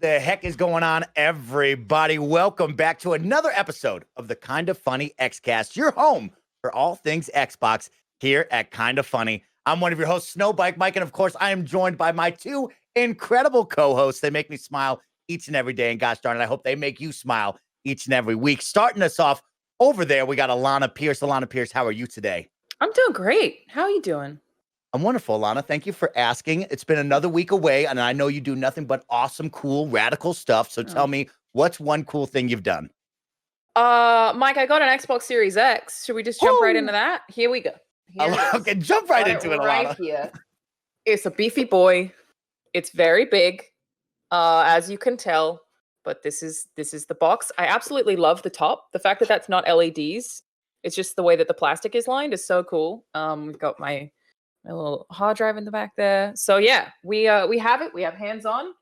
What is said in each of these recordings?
the heck is going on, everybody? Welcome back to another episode of the Kinda Funny Xcast, your home for all things Xbox here at Kinda Funny. I'm one of your hosts, SnowBikeMike, and of course, I am joined by my two incredible co-hosts. They make me smile each and every day, and gosh darn it, I hope they make you smile each and every week. Starting us off over there, we got Alanah Pearce. Alanah Pearce, how are you today? I'm doing great. How are you doing? I'm wonderful, Alanah. Thank you for asking. It's been another week away, and I know you do nothing but awesome, cool, radical stuff. So tell me, what's one cool thing you've done? Mike, I got an Xbox Series X. Should we just jump right into that? Here we go. Okay, jump right into it, right Alanah. Here. It's a beefy boy. It's very big, as you can tell. But this is the box. I absolutely love the top. The fact that that's not LEDs. It's just the way that the plastic is lined is so cool. We've got my little hard drive in the back there. So yeah, we have it. We have hands on.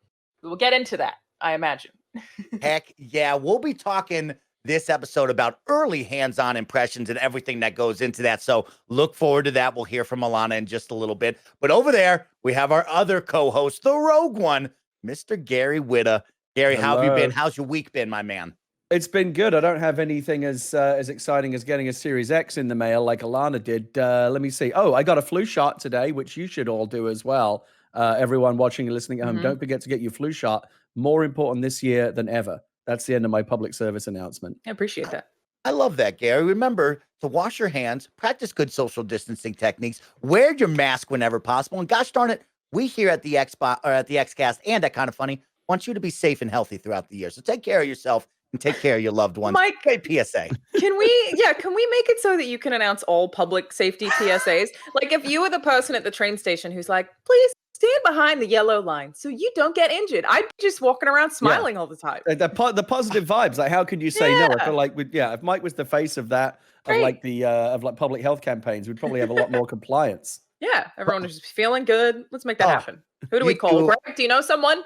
We will get into that, I imagine. Heck yeah. We'll be talking this episode about early hands-on impressions and everything that goes into that. So look forward to that. We'll hear from Alanah in just a little bit. But over there, we have our other co-host, the rogue one, Mr. Gary Whitta. Gary, how have you been? How's your week been, my man? It's been good. I don't have anything as exciting as getting a Series X in the mail like Alanah did. Let me see. Oh, I got a flu shot today, which you should all do as well. Everyone watching and listening at home, don't forget to get your flu shot. More important this year than ever. That's the end of my public service announcement. I appreciate that. I love that, Gary. Remember to wash your hands, practice good social distancing techniques, wear your mask whenever possible. And gosh darn it, we here at the Xcast and at Kinda Funny want you to be safe and healthy throughout the year. So take care of yourself and take care of your loved ones. Mike, great PSA. Can we make it so that you can announce all public safety PSAs? Like if you were the person at the train station who's like, please stand behind the yellow line so you don't get injured. I'd be just walking around smiling all the time. The positive vibes. Like, how could you say no? I feel like, if Mike was the face of that, of public health campaigns, we'd probably have a lot more compliance. Yeah, everyone is just feeling good. Let's make that happen. Who do we call? Greg, do you know someone?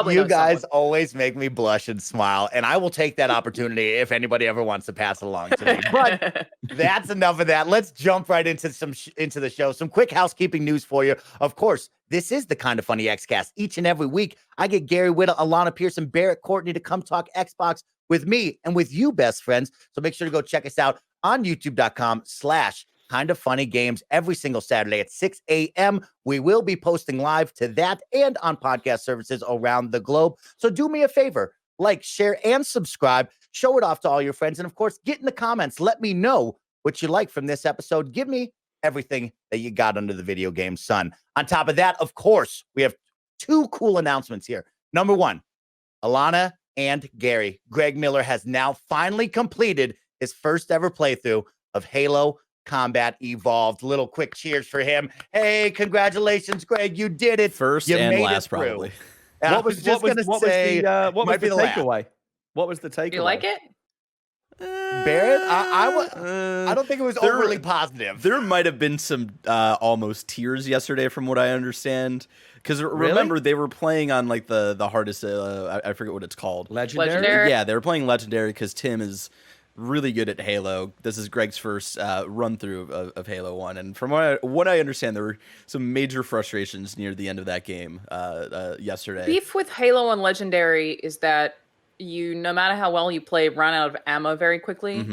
You guys always make me blush and smile, and I will take that opportunity if anybody ever wants to pass it along to me. But that's enough of that. Let's jump right into into the show. Some quick housekeeping news for you. Of course, this is the Kinda Funny Xcast. Each and every week, I get Gary Whitta, Alanah Pearce, and Barrett Courtney to come talk Xbox with me and with you, best friends. So make sure to go check us out on youtube.com/Kinda Funny Games every single Saturday at 6 a.m. We will be posting live to that and on podcast services around the globe. So do me a favor, like, share, and subscribe. Show it off to all your friends. And of course, get in the comments. Let me know what you like from this episode. Give me everything that you got under the video game sun. On top of that, of course, we have two cool announcements here. Number one, Alanah and Gary. Greg Miller has now finally completed his first ever playthrough of Halo Combat Evolved. Little quick cheers for him. Hey, congratulations, Greg. You did it. First you and made last, it through. probably. What was the takeaway? What was the takeaway? You like it? Barrett, I don't think it was overly positive. There might have been some almost tears yesterday, from what I understand. Because remember, they were playing on like the hardest. I forget what it's called. Legendary. Yeah, they were playing Legendary because Tim is really good at Halo. This is Greg's first run through of Halo 1, and from what I understand, there were some major frustrations near the end of that game yesterday. Beef with Halo and Legendary is that you, no matter how well you play, run out of ammo very quickly.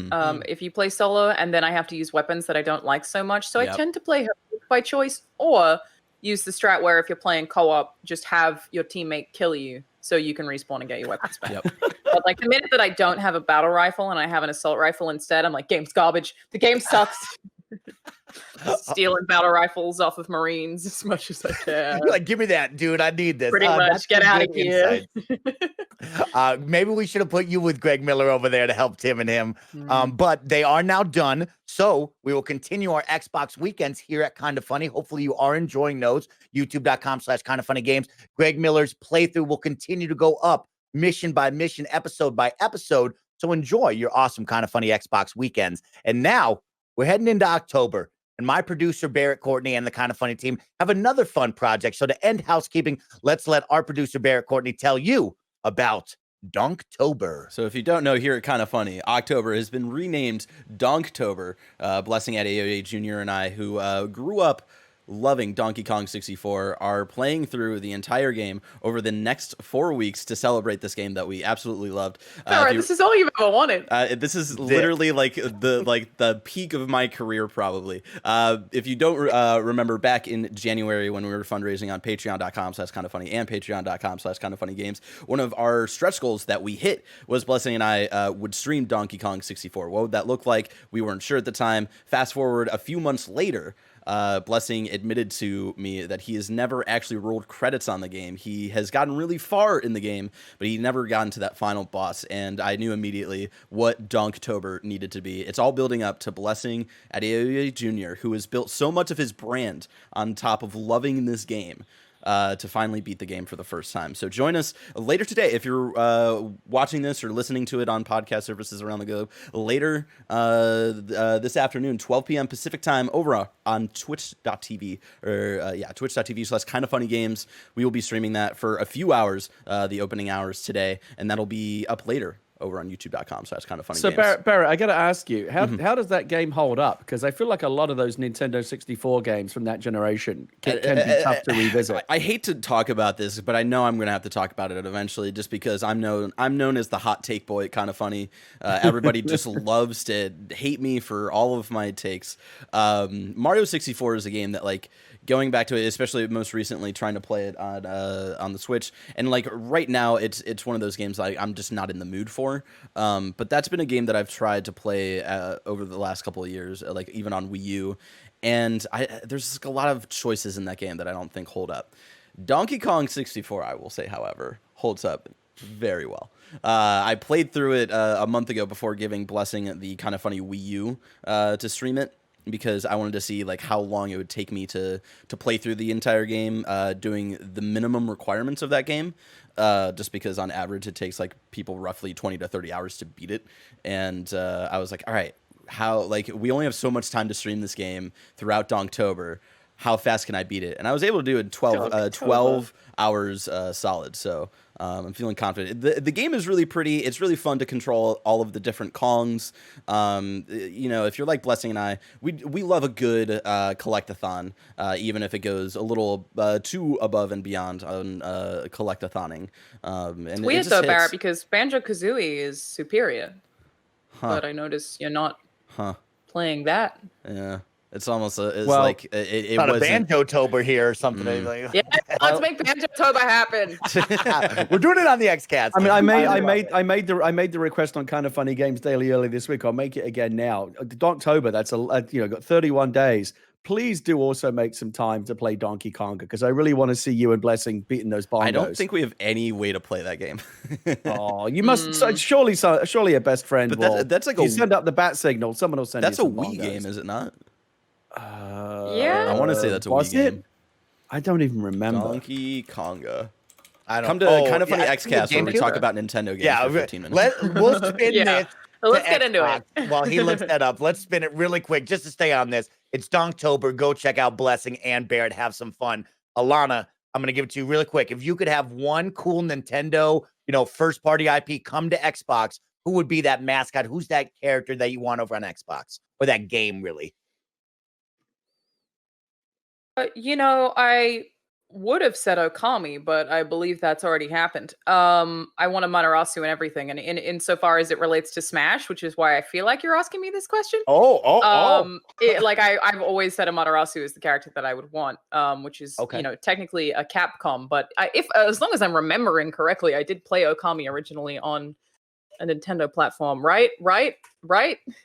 If you play solo, and then I have to use weapons that I don't like so much, so I tend to play by choice, or use the strat where if you're playing co-op, just have your teammate kill you so you can respawn and get your weapons back. But like the minute that I don't have a battle rifle and I have an assault rifle instead, I'm like, game's garbage. The game sucks. Stealing battle rifles off of Marines as much as I can. You're like, give me that, dude. I need this. Pretty much. Get out of here. Maybe we should have put you with Greg Miller over there to help Tim and him. But they are now done. So we will continue our Xbox weekends here at Kinda Funny. Hopefully you are enjoying those. YouTube.com/Kinda Funny Games. Greg Miller's playthrough will continue to go up mission by mission, episode by episode. So enjoy your awesome Kinda Funny Xbox weekends. And now we're heading into October. And my producer, Barrett Courtney, and the Kinda Funny team have another fun project. So to end housekeeping, let's let our producer, Barrett Courtney, tell you about Donktober. So if you don't know, here at Kinda Funny, October has been renamed Donktober, blessing Adeoye Jr. and I, who grew up loving Donkey Kong 64 are playing through the entire game over the next 4 weeks to celebrate this game that we absolutely loved. This is all you've ever wanted. This is literally like the peak of my career, probably. If you don't remember, back in January when we were fundraising on patreon.com/kindafunny and patreon.com/kindafunnygames, one of our stretch goals that we hit was Blessing and I would stream Donkey Kong 64. What would that look like? We weren't sure at the time. Fast forward a few months later, Blessing admitted to me that he has never actually rolled credits on the game. He has gotten really far in the game, but he never gotten to that final boss, and I knew immediately what Donktober needed to be. It's all building up to Blessing Adeoye Jr., who has built so much of his brand on top of loving this game, to finally beat the game for the first time. So join us later today. If you're watching this or listening to it on podcast services around the globe, later this afternoon, 12 p.m. Pacific time, over on twitch.tv, or twitch.tv/kindafunnygames. We will be streaming that for a few hours, the opening hours today, and that'll be up later over on youtube.com/kindafunnygames. So Barrett, I got to ask you, how does that game hold up? Because I feel like a lot of those Nintendo 64 games from that generation can be tough to revisit. I hate to talk about this, but I know I'm going to have to talk about it eventually, just because I'm known as the hot take boy at Kinda Funny. Everybody just loves to hate me for all of my takes. Mario 64 is a game that, like, going back to it, especially most recently trying to play it on the Switch, and like right now it's one of those games I'm just not in the mood for. But that's been a game that I've tried to play over the last couple of years, like even on Wii U, and there's a lot of choices in that game that I don't think hold up. Donkey Kong 64, I will say, however, holds up very well. I played through it a month ago before giving Blessing the Kinda Funny Wii U to stream it, because I wanted to see like how long it would take me to play through the entire game, doing the minimum requirements of that game, just because on average it takes like people roughly 20 to 30 hours to beat it. And I was like, all right, we only have so much time to stream this game throughout Donktober. How fast can I beat it? And I was able to do it in 12 hours solid. So I'm feeling confident. The game is really pretty. It's really fun to control all of the different Kongs. If you're like Blessing and I, we love a good collect-a-thon, even if it goes a little too above and beyond on collect-a-thoning. And it's weird though, Barrett, because Banjo-Kazooie is superior. But I notice you're not playing that. Yeah. It's almost it was a Banjo-tober here or something. Yeah, let's make Banjo-tober happen. We're doing it on the Xcast. I mean, I made the request on Kinda Funny Games Daily early this week. I'll make it again now. Donktober, that's got 31 days. Please do also make some time to play Donkey Konga, because I really want to see you and Blessing beating those bongos. I don't think we have any way to play that game. Oh, you must surely a best friend. But that's like you send up the bat signal. Someone will send. That's you a some Wii bongos. game, is it not? Yeah, I want to say that's a Wii game. I don't even remember. Donkey Konga. I don't. Come to Kinda Funny Xcast where we talk about Nintendo games for 15 minutes. We'll spin it. Let's get into it. While he looks that up, let's spin it really quick just to stay on this. It's Donktober. Go check out Blessing and Barrett. Have some fun. Alanah, I'm going to give it to you really quick. If you could have one cool Nintendo, first party IP come to Xbox, who would be that mascot? Who's that character that you want over on Xbox, or that game really? I would have said Okami, but I believe that's already happened. I want a Matarasu and everything, and insofar as it relates to Smash, which is why I feel like you're asking me this question. I've always said a Matarasu is the character that I would want, which is technically a Capcom, but as long as I'm remembering correctly, I did play Okami originally on a Nintendo platform, right?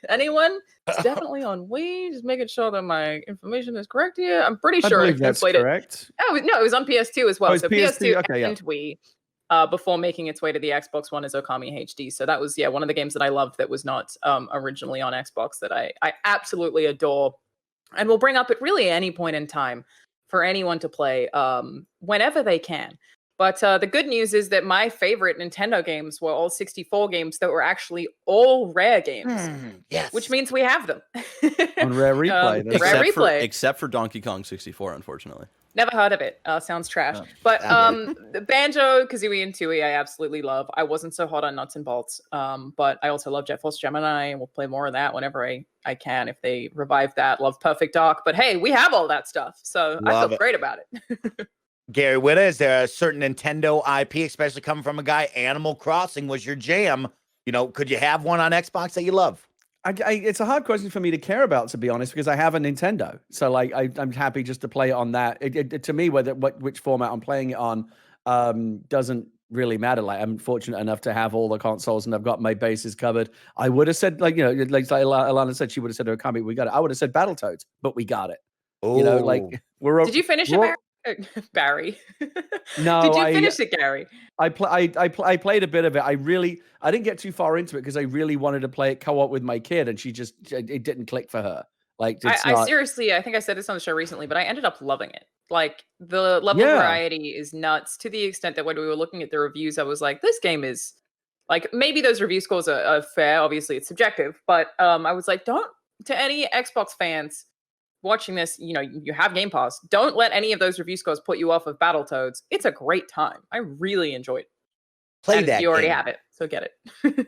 Anyone? It's definitely on Wii. Just making sure that my information is correct here. I'm pretty sure that's correct. It was on PS2 as well. Oh, so PS2 and Wii, before making its way to the Xbox One as Okami HD. So that was one of the games that I loved that was not originally on Xbox that I absolutely adore, and will bring up at really any point in time for anyone to play whenever they can. But the good news is that my favorite Nintendo games were all 64 games that were actually all rare games. Yes. Which means we have them. On Rare Replay. Rare Replay. Except for Donkey Kong 64, unfortunately. Never heard of it. Sounds trash. But the Banjo, Kazooie, and Tooie, I absolutely love. I wasn't so hot on Nuts and Bolts, but I also love Jet Force Gemini, and we'll play more of that whenever I can if they revive that. Love Perfect Dark, but hey, we have all that stuff, so I feel great about it. Gary Whitta, is there a certain Nintendo IP, especially coming from a guy? Animal Crossing was your jam. Could you have one on Xbox that you love? It's a hard question for me to care about, to be honest, because I have a Nintendo. So like, I'm happy just to play it on that. To me, which format I'm playing it on doesn't really matter. Like, I'm fortunate enough to have all the consoles and I've got my bases covered. I would have said, like Alanah said, she would have said, "Oh, we got it." I would have said Battletoads, but we got it. Oh. Did you finish it, Barry? No. Did you finish it, Gary? I played a bit of it. I didn't get too far into it because I really wanted to play it co-op with my kid, and it didn't click for her. Like, I seriously, I think I said this on the show recently, but I ended up loving it. Like, the level of variety is nuts, to the extent that when we were looking at the reviews, I was like, this game is like, maybe those review scores are fair. Obviously, it's subjective, but I was like, to any Xbox fans watching this, you have Game Pass. Don't let any of those review scores put you off of Battletoads. It's a great time. I really enjoyed it. Play that. You already have it, so get it.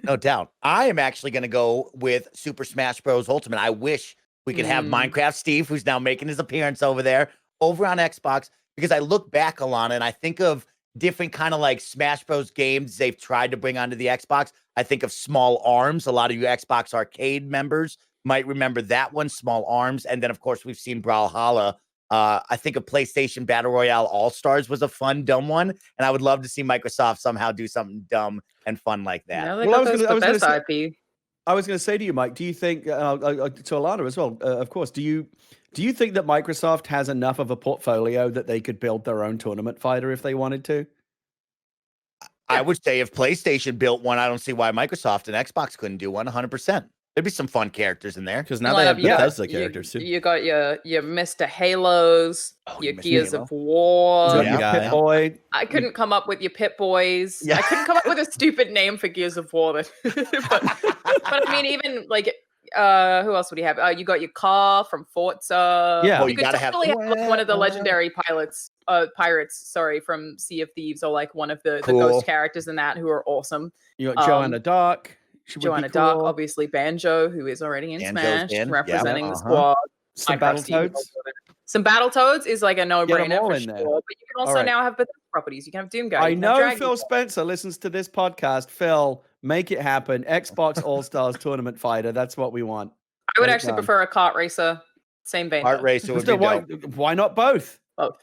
No doubt. I am actually going to go with Super Smash Bros. Ultimate. I wish we could have Minecraft Steve, who's now making his appearance over on Xbox, because I look back, Alanah, and I think of different kind of like Smash Bros. Games they've tried to bring onto the Xbox. I think of Small Arms. A lot of you Xbox Arcade members might remember that one, Small Arms. And then, of course, we've seen Brawlhalla. I think a PlayStation Battle Royale All-Stars was a fun, dumb one. And I would love to see Microsoft somehow do something dumb and fun like that. I was going to say to you, Mike, do you think, to Alanah as well, of course, do you think that Microsoft has enough of a portfolio that they could build their own tournament fighter if they wanted to? I would say if PlayStation built one, I don't see why Microsoft and Xbox couldn't do one 100%. There'd be some fun characters in there. Because now they have Bethesda characters too. You got your Mr. Halos, your Gears of War. Pip-Boy. I couldn't come up with your Pip-Boys. Yeah. I couldn't come up with a stupid name for Gears of War. but I mean, even like, who else would you have? You got your car from Forza. Yeah, you could totally have one of the legendary pirates, from Sea of Thieves, or like one of the ghost characters in that who are awesome. You got Joanna Dark. Joanna Dark, obviously Banjo, who is already in Smash, representing the squad. Some Battletoads. Some Battletoads is like a no-brainer for sure. But you can also now have Bethesda properties. You can have Doomguy. I know Phil Spencer listens to this podcast. Phil, make it happen. Xbox All-Stars Tournament Fighter. That's what we want. I would actually prefer a kart racer. Same vein. Kart racer would be dope. Why not both? Both.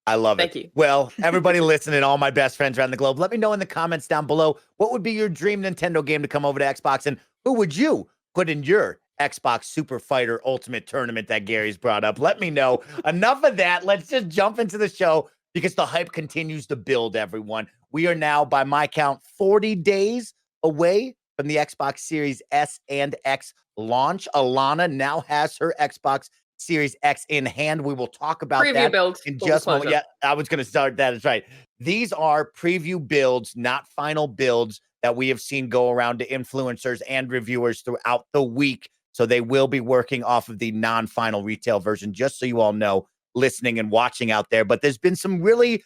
I love it. Thank you. Well, everybody listening, all my best friends around the globe, let me know in the comments down below, what would be your dream Nintendo game to come over to Xbox, and who would you put in your Xbox Super Fighter Ultimate Tournament that Gary's brought up? Let me know. Enough of that. Let's just jump into the show, because the hype continues to build, everyone. We are now, by my count, 40 days away from the Xbox Series S and X launch. Alanah now has her Xbox Series X in hand. We will talk about preview that build in just a moment. Yeah, I was going to start that. That's right. These are preview builds, not final builds, that we have seen go around to influencers and reviewers throughout the week. So they will be working off of the non-final retail version, just so you all know, listening and watching out there. But there's been some really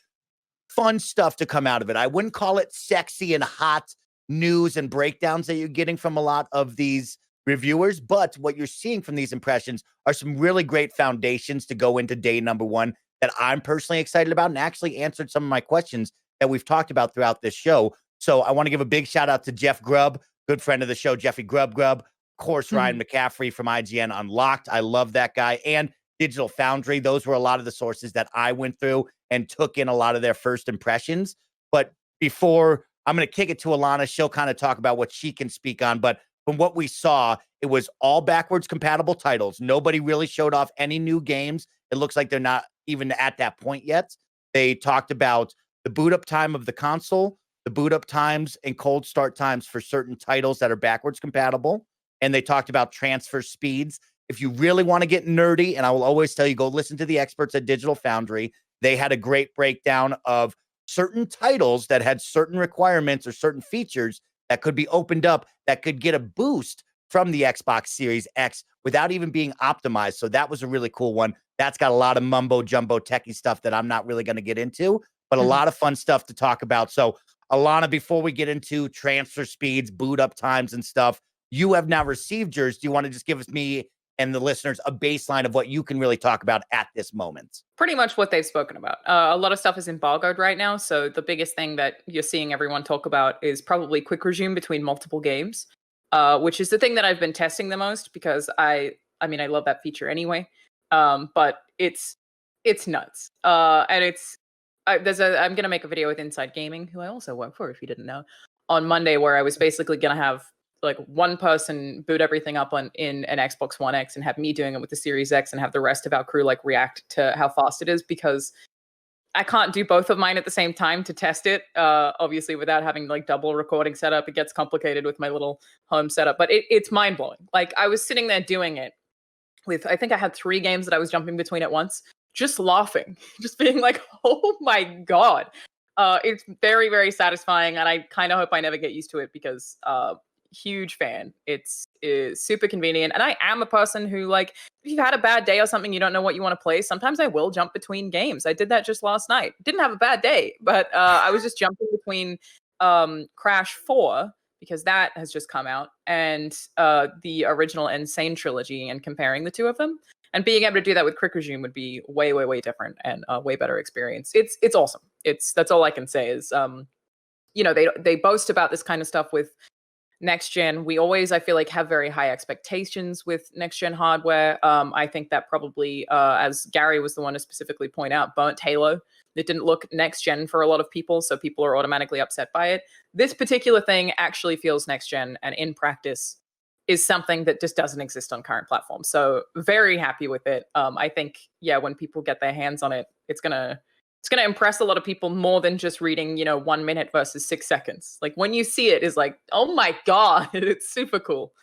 fun stuff to come out of it. I wouldn't call it sexy and hot news and breakdowns that you're getting from a lot of these reviewers, but what you're seeing from these impressions are some really great foundations to go into day number one that I'm personally excited about, and actually answered some of my questions that we've talked about throughout this show. So I want to give a big shout out to Jeff Grubb, good friend of the show, Jeffy Grubb. Of course, Ryan McCaffrey from IGN Unlocked. I love that guy. And Digital Foundry. Those were a lot of the sources that I went through and took in a lot of their first impressions. But before I'm going to kick it to Alanah, she'll kind of talk about what she can speak on. But from what we saw, it was all backwards compatible titles. Nobody really showed off any new games. It looks like they're not even at that point yet. They talked about the boot up time of the console, the boot up times and cold start times for certain titles that are backwards compatible. And they talked about transfer speeds. If you really want to get nerdy, and I will always tell you, go listen to the experts at Digital Foundry. They had a great breakdown of certain titles that had certain requirements or certain features that could be opened up that could get a boost from the Xbox Series X without even being optimized. So that was a really cool one. That's got a lot of mumbo jumbo techie stuff that I'm not really going to get into, but a lot of fun stuff to talk about. So Alanah, before we get into transfer speeds, boot up times and stuff, you have now received yours. Do you want to just give me and the listeners a baseline of what you can really talk about at this moment? Pretty much what they've spoken about. A lot of stuff is embargoed right now. So the biggest thing that you're seeing everyone talk about is probably quick resume between multiple games, which is the thing that I've been testing the most because I mean, I love that feature anyway. But it's nuts. And I'm going to make a video with Inside Gaming, who I also work for, if you didn't know, on Monday, where I was basically going to have like one person boot everything up in an Xbox One X and have me doing it with the Series X and have the rest of our crew like react to how fast it is, because I can't do both of mine at the same time to test it. Obviously, without having like double recording setup, it gets complicated with my little home setup, but it's mind blowing. Like I was sitting there doing it with, I think I had 3 games that I was jumping between at once, just laughing, just being like, oh my God. It's very, very satisfying. And I kind of hope I never get used to it because, huge fan. It's super convenient. And I am a person who, like, if you've had a bad day or something, you don't know what you want to play, sometimes I will jump between games. I did that just last night. Didn't have a bad day, but I was just jumping between Crash 4, because that has just come out, and the original Insane trilogy, and comparing the two of them. And being able to do that with quick resume would be way, way, way different and a way better experience. It's awesome. That's all I can say is, they boast about this kind of stuff with next gen. We always, I feel like, have very high expectations with next gen hardware. I think that probably, as Gary was the one to specifically point out, burnt Halo. It didn't look next gen for a lot of people, so people are automatically upset by it. This particular thing actually feels next gen, and in practice is something that just doesn't exist on current platforms. So very happy with it. I think, when people get their hands on it, it's gonna impress a lot of people more than just reading, 1 minute versus 6 seconds. Like when you see it, is like, oh my God, it's super cool.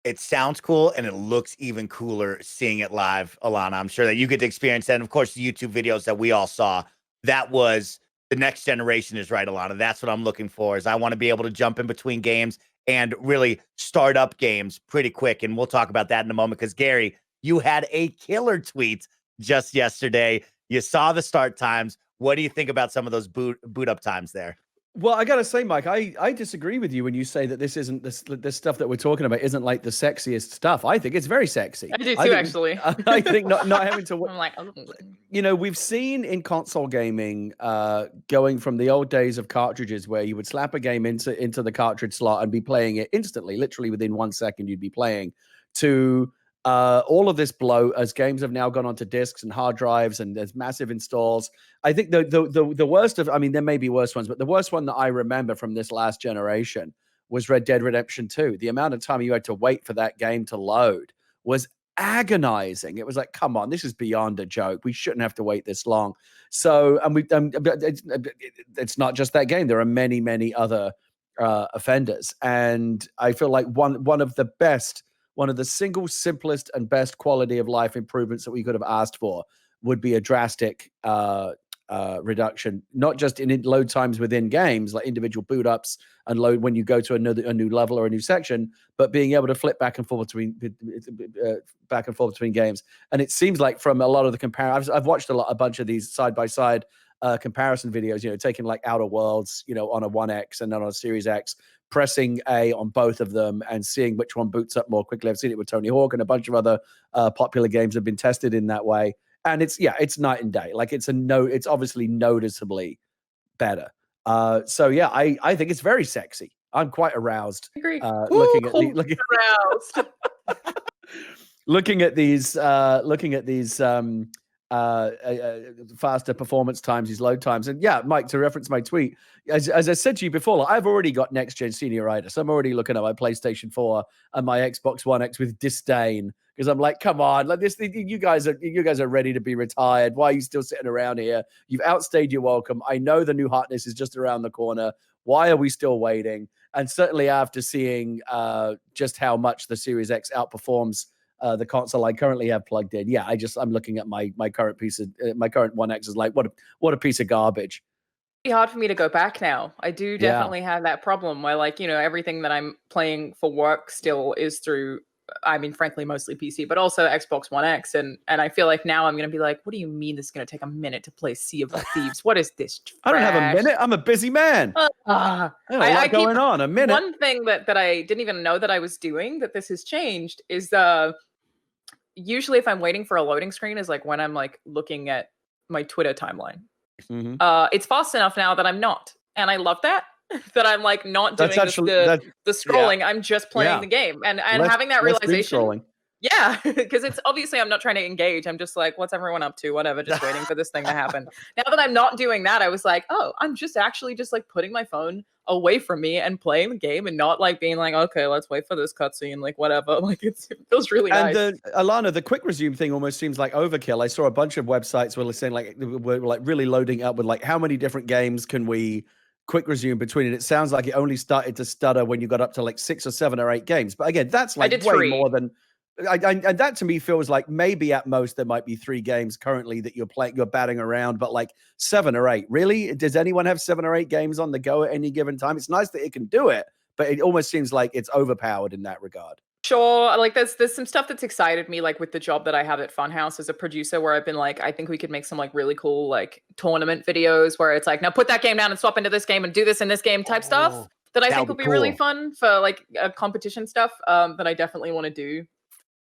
It sounds cool, and it looks even cooler seeing it live, Alanah. I'm sure that you get to experience that. And of course, the YouTube videos that we all saw, that was the next generation is right, Alanah. That's what I'm looking for, is I want to be able to jump in between games and really start up games pretty quick. And we'll talk about that in a moment, because Gary, you had a killer tweet just yesterday. You saw the start times. What do you think about some of those boot up times there? Well, I gotta say, Mike, I disagree with you when you say that this isn't this stuff that we're talking about isn't like the sexiest stuff. I think it's very sexy. I do too, actually. I think not having to. I'm like, we've seen in console gaming, going from the old days of cartridges where you would slap a game into the cartridge slot and be playing it instantly, literally within 1 second, you'd be playing, to all of this bloat as games have now gone onto discs and hard drives, and there's massive installs. I think the worst of, I mean, there may be worse ones, but the worst one that I remember from this last generation was Red Dead Redemption 2. The amount of time you had to wait for that game to load was agonizing. It was like, come on, this is beyond a joke. We shouldn't have to wait this long. So, and it's not just that game. There are many, many other offenders. And I feel like one of the single simplest and best quality of life improvements that we could have asked for would be a drastic reduction, not just in load times within games, like individual boot ups and load when you go to a new level or a new section, but being able to flip back and forth between games. And it seems like from a lot of the comparisons, I've watched a bunch of these side by side comparison videos, taking like Outer Worlds, on a 1X and then on a Series X, pressing A on both of them and seeing which one boots up more quickly. I've seen it with Tony Hawk, and a bunch of other popular games have been tested in that way. And it's night and day. Like it's obviously noticeably better. I think it's very sexy. I'm quite aroused. I agree. Looking at these faster performance times, these load times. And Mike, to reference my tweet, as I said to you before, I've already got next gen senioritis. I'm already looking at my PlayStation 4 and my Xbox One X with disdain, because I'm like, come on, like this, you guys are ready to be retired. Why are you still sitting around here? You've outstayed your welcome. I know the new hotness is just around the corner. Why are we still waiting? And certainly after seeing just how much the Series X outperforms the console I currently have plugged in, I'm looking at my current my current One X is like, what a piece of garbage. hard for me to go back now. I do definitely have that problem where, like, everything that I'm playing for work still is through, I mean, frankly, mostly PC, but also Xbox One X. And I feel like now I'm going to be like, what do you mean this is going to take a minute to play Sea of Thieves? What is this trash? I don't have a minute. I'm a busy man. I have a lot going on. A minute. One thing that I didn't even know that I was doing, that this has changed, is usually if I'm waiting for a loading screen is like when I'm like looking at my Twitter timeline. Mm-hmm. It's fast enough now that I'm not. And I love that. That I'm like not doing the scrolling. I'm just playing the game. And having that realization. Yeah, because it's obviously I'm not trying to engage. I'm just like, what's everyone up to? Whatever, just waiting for this thing to happen. Now that I'm not doing that, I was like, oh, I'm just actually just like putting my phone away from me and playing the game and not like being like, okay, let's wait for this cutscene, like whatever. Like it feels really nice. And Alanah, the quick resume thing almost seems like overkill. I saw a bunch of websites where they're saying like we're like really loading up with like how many different games can we quick resume between, and it sounds like it only started to stutter when you got up to like 6 or 7 or 8 games. But again, that's like way more than. And that to me feels like maybe at most there might be 3 games currently that you're batting around, but like 7 or 8. Really? Does anyone have 7 or 8 games on the go at any given time? It's nice that it can do it, but it almost seems like it's overpowered in that regard. Sure. Like there's some stuff that's excited me, like with the job that I have at Funhouse as a producer, where I've been like, I think we could make some like really cool like tournament videos where it's like, now put that game down and swap into this game and do this in this game type stuff that I think will be really fun for like competition stuff that I definitely want to do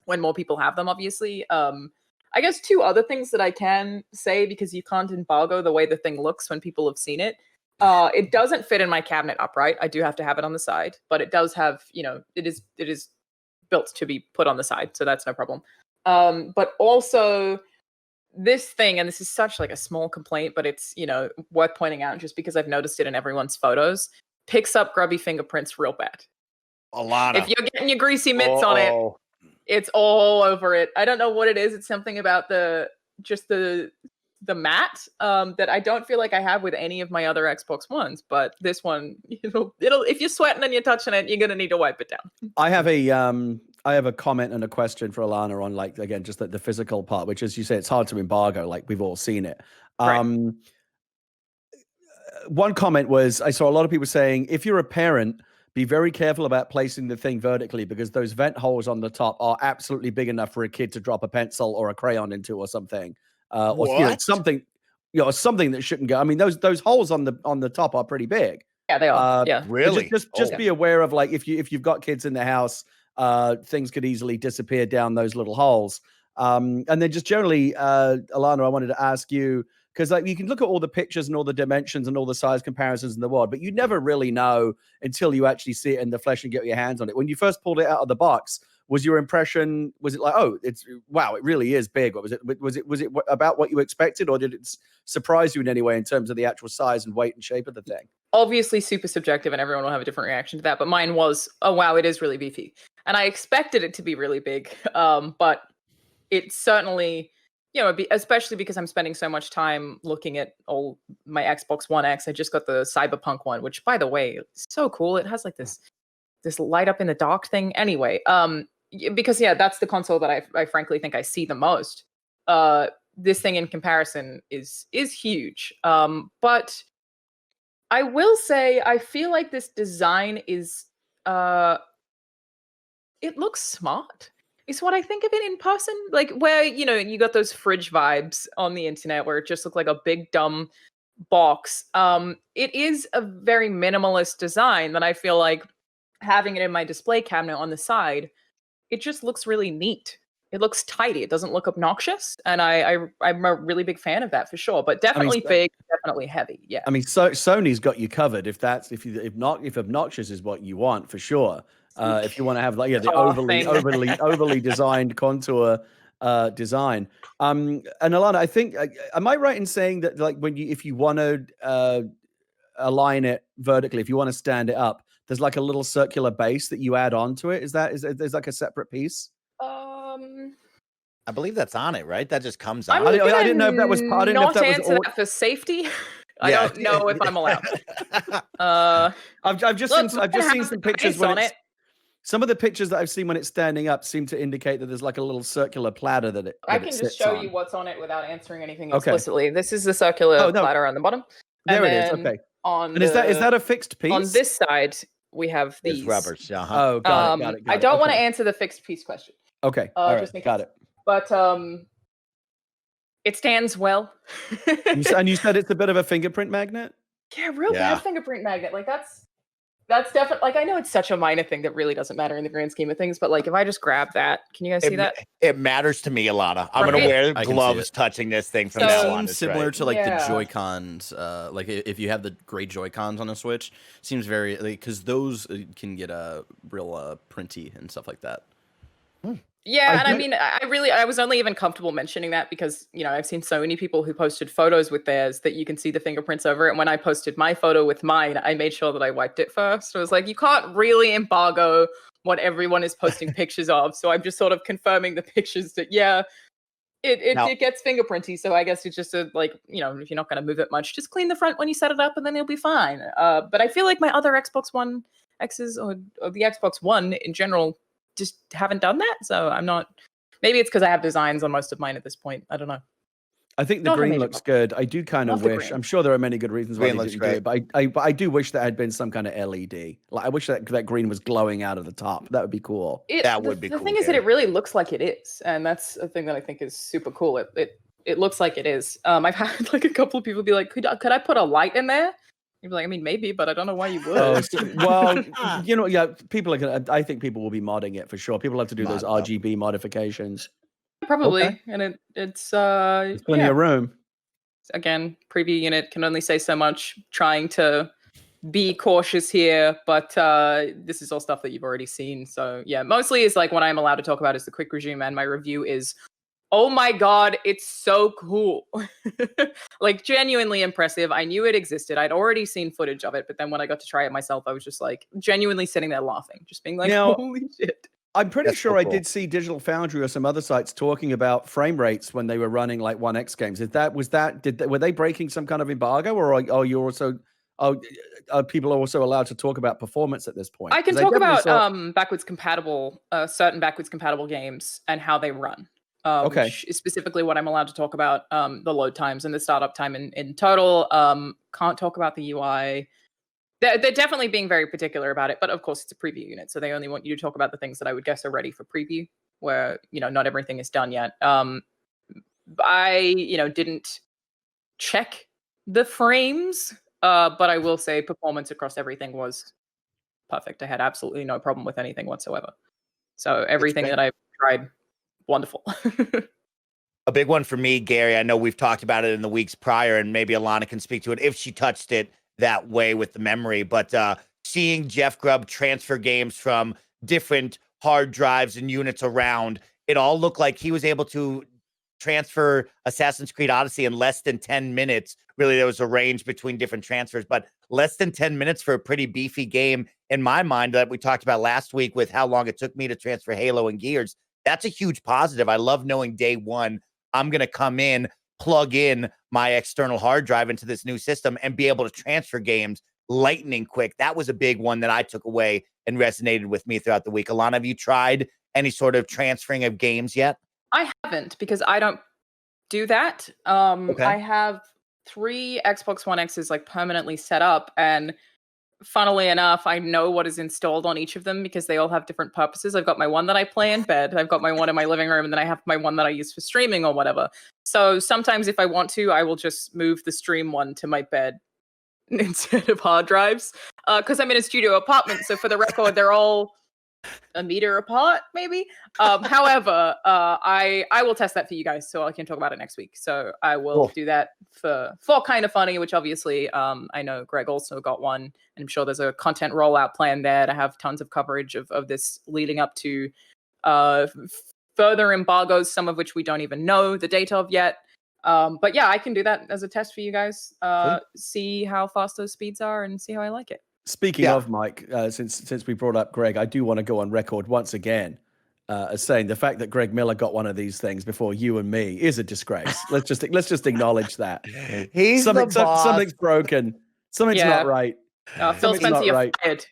when more people have them, obviously. I guess 2 other things that I can say, because you can't embargo the way the thing looks when people have seen it. It doesn't fit in my cabinet upright. I do have to have it on the side, but it does have, it is built to be put on the side, so that's no problem. But also this thing, and this is such like a small complaint, but it's, worth pointing out just because I've noticed it in everyone's photos, picks up grubby fingerprints real bad. Alanah. If you're getting your greasy mitts on it, it's all over it. I don't know what it is. It's something about the mat that I don't feel like I have with any of my other Xbox Ones. But this one, it'll if you're sweating and you're touching it, you're gonna need to wipe it down. I have a comment and a question for Alanah on, like, again, just the physical part, which, as you say, it's hard to embargo. Like, we've all seen it. Right. One comment was, I saw a lot of people saying, if you're a parent, be very careful about placing the thing vertically, because those vent holes on the top are absolutely big enough for a kid to drop a pencil or a crayon into, or something, or something that shouldn't go. I mean, those holes on the top are pretty big. Yeah, they are. Yeah, really. Just be aware of, like, if you've got kids in the house, things could easily disappear down those little holes. And then just generally, Alanah, I wanted to ask you, because like you can look at all the pictures and all the dimensions and all the size comparisons in the world, but you never really know until you actually see it in the flesh and get your hands on it. When you first pulled it out of the box, was your impression, was it like, oh, it's wow, it really is big? Or was it about what you expected, or did it surprise you in any way in terms of the actual size and weight and shape of the thing? Obviously super subjective, and everyone will have a different reaction to that, but mine was, oh wow, it is really beefy. And I expected it to be really big, but it certainly, especially because I'm spending so much time looking at all my Xbox One X. I just got the Cyberpunk one, which, by the way, is so cool. It has like this light up in the dock thing. Anyway, because that's the console that I frankly think I see the most. This thing in comparison is huge. But I will say I feel like this design is it looks smart. Is what I think of it in person. Like, where, you got those fridge vibes on the internet where it just looked like a big dumb box. It is a very minimalist design that I feel like having it in my display cabinet on the side, it just looks really neat. It looks tidy. It doesn't look obnoxious. And I'm a really big fan of that for sure. But definitely big, definitely heavy. Yeah. I mean, Sony's got you covered if obnoxious is what you want, for sure. If you want to have like the overly designed contour design. And Alanah, I think, am I right in saying that, like, if you want to align it vertically, if you want to stand it up, there's like a little circular base that you add on to it? Is there's like a separate piece? I believe that's on it, right? That just comes on. I didn't know if that was part. I didn't know if that was that for safety. I don't know if I'm allowed. I've just seen some pictures when it's. Some of the pictures that I've seen when it's standing up seem to indicate that there's like a little circular platter that I can just show you what's on it without answering anything explicitly. This is the circular platter on the bottom. There it is. Okay. And is that a fixed piece? On this side, we have these. It's rubbers. Oh, got it. I don't want to answer the fixed piece question. Okay. All right. Got it. But it stands well. And you said it's a bit of a fingerprint magnet? Yeah, real bad fingerprint magnet. Like that's definitely, like, I know it's such a minor thing that really doesn't matter in the grand scheme of things, but like if I just grab that, can you guys see that? It matters to me, Alanah. I'm gonna wear gloves touching this thing from now on. Seems similar to like the Joy-Cons. Like if you have the great Joy-Cons on a Switch, seems very because those can get real printy and stuff like that. Yeah, I mean, I was only even comfortable mentioning that because, you know, I've seen so many people who posted photos with theirs that you can see the fingerprints over it. And when I posted my photo with mine, I made sure that I wiped it first. So I was like, you can't really embargo what everyone is posting pictures of. So I'm just sort of confirming the pictures that, it gets fingerprinty. So I guess it's just like, you know, if you're not going to move it much, just clean the front when you set it up and then it'll be fine. But I feel like my other Xbox One X's or the Xbox One in general just haven't done that, so I'm not. Maybe it's because I have designs on most of mine at this point. I don't know. I think the green looks good. I do kind of wish. I'm sure there are many good reasons why they didn't do it, but I do wish there had been some kind of LED. Like I wish that green was glowing out of the top. That would be cool. That would be cool. The thing is that it really looks like it is, and that's a thing that I think is super cool. It looks like it is. I've had like a couple of people be like, could I put a light in there? You'd be like, I mean, maybe, but I don't know why you would. Well, you know, people are gonna. I think people will be modding it for sure. People have to do those RGB modifications. Probably, and it's plenty of room. Again, preview unit can only say so much. Trying to be cautious here, but this is all stuff that you've already seen. So yeah, mostly is like what I'm allowed to talk about is the quick resume, and my review is, oh my god, it's so cool. Like genuinely impressive. I knew it existed. I'd already seen footage of it, but then when I got to try it myself, I was just like genuinely sitting there laughing, just being like, holy shit. I'm pretty sure I did see Digital Foundry or some other sites talking about frame rates when they were running like 1X games. Were they breaking some kind of embargo, or are people also allowed to talk about performance at this point? I can talk about backwards compatible, certain backwards compatible games and how they run. Which is specifically what I'm allowed to talk about, the load times and the startup time in total. Can't talk about the UI. They're definitely being very particular about it, but of course it's a preview unit, so they only want you to talk about the things that I would guess are ready for preview, where, you know, not everything is done yet. I, you know, didn't check the frames, but I will say performance across everything was perfect. I had absolutely no problem with anything whatsoever. So everything that I've tried, wonderful. A big one for me, Gary, I know we've talked about it in the weeks prior, and maybe Alanah can speak to it if she touched it that way with the memory, but seeing Jeff Grubb transfer games from different hard drives and units around, it all looked like he was able to transfer Assassin's Creed Odyssey in less than 10 minutes. Really, there was a range between different transfers, but less than 10 minutes for a pretty beefy game in my mind that we talked about last week with how long it took me to transfer Halo and Gears. That's a huge positive. I love knowing day one, I'm going to come in, plug in my external hard drive into this new system and be able to transfer games lightning quick. That was a big one that I took away and resonated with me throughout the week. Alanah, have you tried any sort of transferring of games yet? I haven't, because I don't do that. I have 3 Xbox One X's like permanently set up, and funnily enough, I know what is installed on each of them because they all have different purposes. I've got my one that I play in bed, I've got my one in my living room, and then I have my one that I use for streaming or whatever. So sometimes if I want to, I will just move the stream one to my bed instead of hard drives, because I'm in a studio apartment. So for the record, they're all a meter apart, maybe. However, I will test that for you guys, so I can talk about it next week. So I will do that for Kind of Funny, which obviously I know Greg also got one, and I'm sure there's a content rollout plan there to have tons of coverage of this leading up to further embargoes, some of which we don't even know the date of yet. But yeah, I can do that as a test for you guys. See how fast those speeds are and see how I like it. Speaking of Mike, since we brought up Greg, I do want to go on record once again as saying the fact that Greg Miller got one of these things before you and me is a disgrace. let's just acknowledge that. He's the boss. Something's broken. Something's not right. Phil Spencer, you're fired.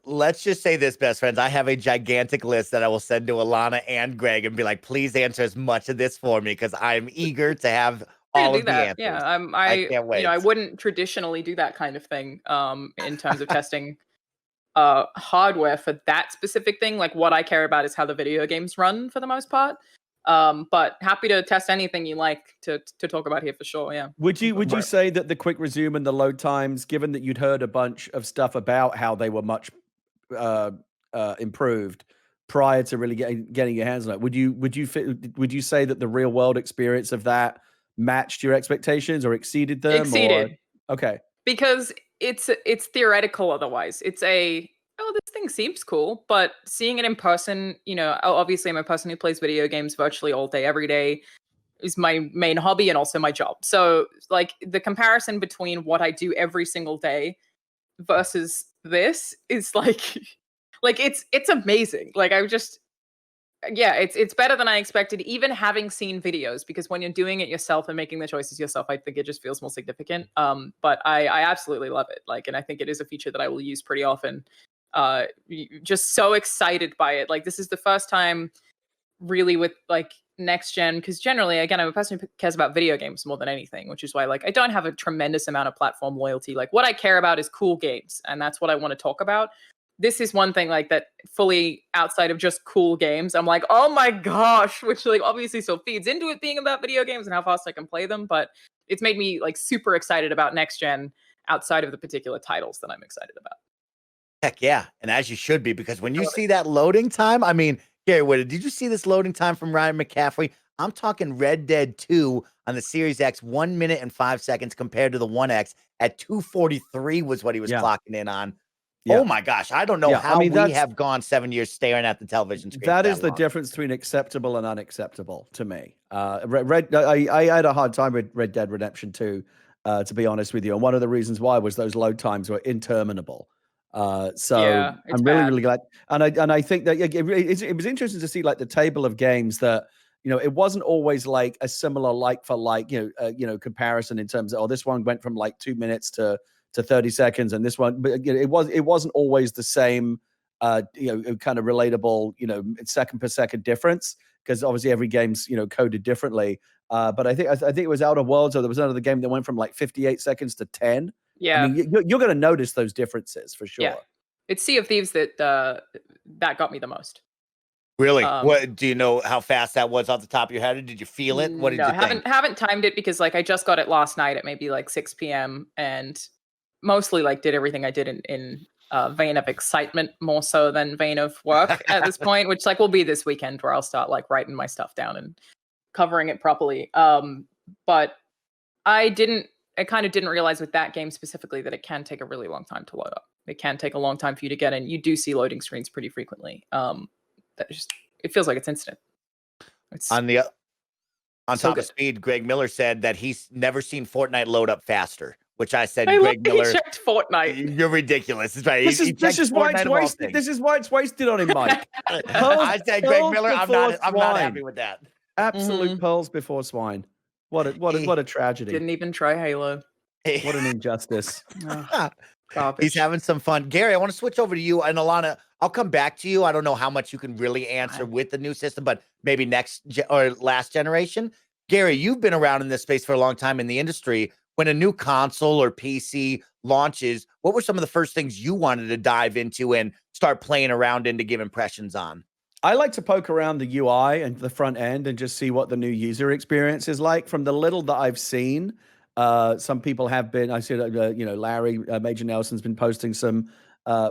Let's just say this, best friends. I have a gigantic list that I will send to Alanah and Greg and be like, please answer as much of this for me, because I'm eager to have all do of the that. answers. Yeah, I can't wait. I wouldn't traditionally do that kind of thing in terms of testing hardware for that specific thing. Like what I care about is how the video games run for the most part. But happy to test anything you like to talk about here for sure. Yeah. Would you say that the quick resume and the load times, given that you'd heard a bunch of stuff about how they were much improved prior to really getting your hands on it, would you say that the real world experience of that matched your expectations or exceeded them? Exceeded. Okay. Because it's theoretical otherwise. It's this thing seems cool, but seeing it in person, obviously I'm a person who plays video games virtually all day, every day is my main hobby and also my job. So like the comparison between what I do every single day versus this is like it's amazing. Like it's better than I expected, even having seen videos, because when you're doing it yourself and making the choices yourself, I think it just feels more significant. But I absolutely love it. Like, and I think it is a feature that I will use pretty often. Just so excited by it. Like, this is the first time really with like next gen, because generally, again, I'm a person who cares about video games more than anything, which is why like I don't have a tremendous amount of platform loyalty. Like what I care about is cool games, and that's what I want to talk about. This is one thing like that fully outside of just cool games. I'm like, oh my gosh, which like obviously still feeds into it being about video games and how fast I can play them. But it's made me like super excited about next gen outside of the particular titles that I'm excited about. Heck yeah. And as you should be, because when you see that loading time, I mean, Gary Whitta, did you see this loading time from Ryan McCaffrey? I'm talking Red Dead 2 on the Series X, 1 minute and 5 seconds compared to the One X at 2:43 was what he was clocking in on. Yeah. Oh my gosh. I don't know how we have gone 7 years staring at the television screen. That is the difference between acceptable and unacceptable to me. I had a hard time with Red Dead Redemption 2, to be honest with you. And one of the reasons why was those load times were interminable. I'm really glad. And I think that it was interesting to see like the table of games that, it wasn't always like a similar like for like, comparison in terms of, this one went from like 2 minutes to 30 seconds, and this one, but it wasn't always the same, kind of relatable, second per second difference, because obviously every game's, coded differently. But I think it was Outer Worlds, or there was another game that went from like 58 seconds to 10. Yeah. I mean, you're going to notice those differences for sure. Yeah. It's Sea of Thieves that got me the most. Really? What do you know how fast that was off the top of your head? Or did you feel it? What did you think? Haven't timed it, because like I just got it last night at maybe like 6 p.m. and mostly like did everything I did in vein of excitement more so than vein of work at this point, which like will be this weekend where I'll start like writing my stuff down and covering it properly. But I kind of didn't realize with that game specifically that it can take a really long time to load up. It can take a long time for you to get in. You do see loading screens pretty frequently. It feels like it's instant. On top of speed, Greg Miller said that he's never seen Fortnite load up faster, which I said, Greg Miller, he checked Fortnite. You're ridiculous. That's right. This is why it's wasted on him, Mike. I said, Greg Miller, I'm not happy with that. Absolute pearls before swine. What a tragedy. Didn't even try Halo. What an injustice. He's having some fun. Gary, I want to switch over to you, and Alanah, I'll come back to you. I don't know how much you can really answer with the new system, but maybe last generation. Gary, you've been around in this space for a long time in the industry. When a new console or PC launches, what were some of the first things you wanted to dive into and start playing around in to give impressions on? I like to poke around the UI and the front end and just see what the new user experience is like. From the little that I've seen, some people have been. I see that Larry Major Nelson's been posting some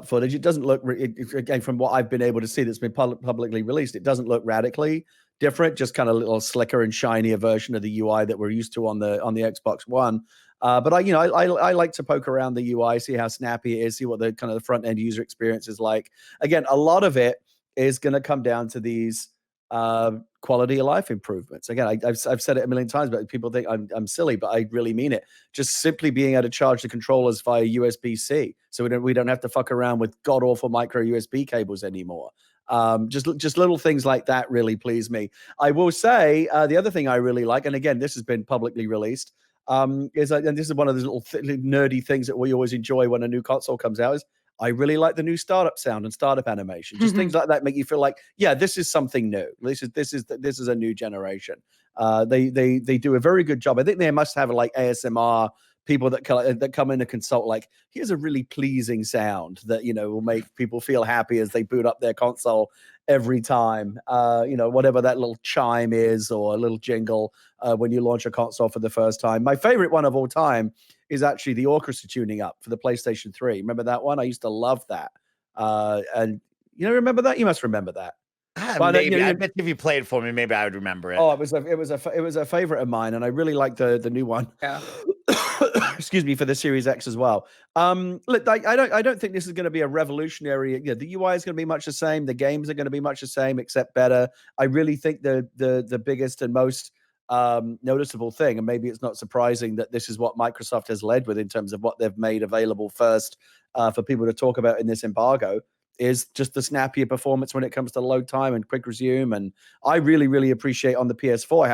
footage. It doesn't look again from what I've been able to see that's been publicly released. It doesn't look radically different. Just kind of a little slicker and shinier version of the UI that we're used to on the Xbox One. But I like to poke around the UI, see how snappy it is, see what the kind of the front end user experience is like. Again, a lot of it is going to come down to these quality of life improvements. Again, I've said it a million times, but people think I'm silly, but I really mean it. Just simply being able to charge the controllers via USB-C, so we don't have to fuck around with god awful micro USB cables anymore. Just little things like that really please me. I will say the other thing I really like, and again, this has been publicly released, and this is one of those little nerdy things that we always enjoy when a new console comes out, is I really like the new startup sound and startup animation. Just things like that make you feel like, yeah, this is something new. This is a new generation. They do a very good job. I think they must have like ASMR people that come in and consult, like, here's a really pleasing sound that, will make people feel happy as they boot up their console every time. Whatever that little chime is, or a little jingle when you launch a console for the first time. My favorite one of all time is actually the orchestra tuning up for the PlayStation 3. Remember that one? I used to love that. And remember that? You must remember that. Maybe I bet if you played it for me, maybe I would remember it. Oh, it was a favorite of mine, and I really like the new one. Yeah. Excuse me, for the Series X as well. Look, I don't think this is going to be a revolutionary. The UI is going to be much the same. The games are going to be much the same, except better. I really think the biggest and most noticeable thing, and maybe it's not surprising that this is what Microsoft has led with in terms of what they've made available first for people to talk about in this embargo, is just the snappier performance when it comes to load time and quick resume. And I really, really appreciate on the PS4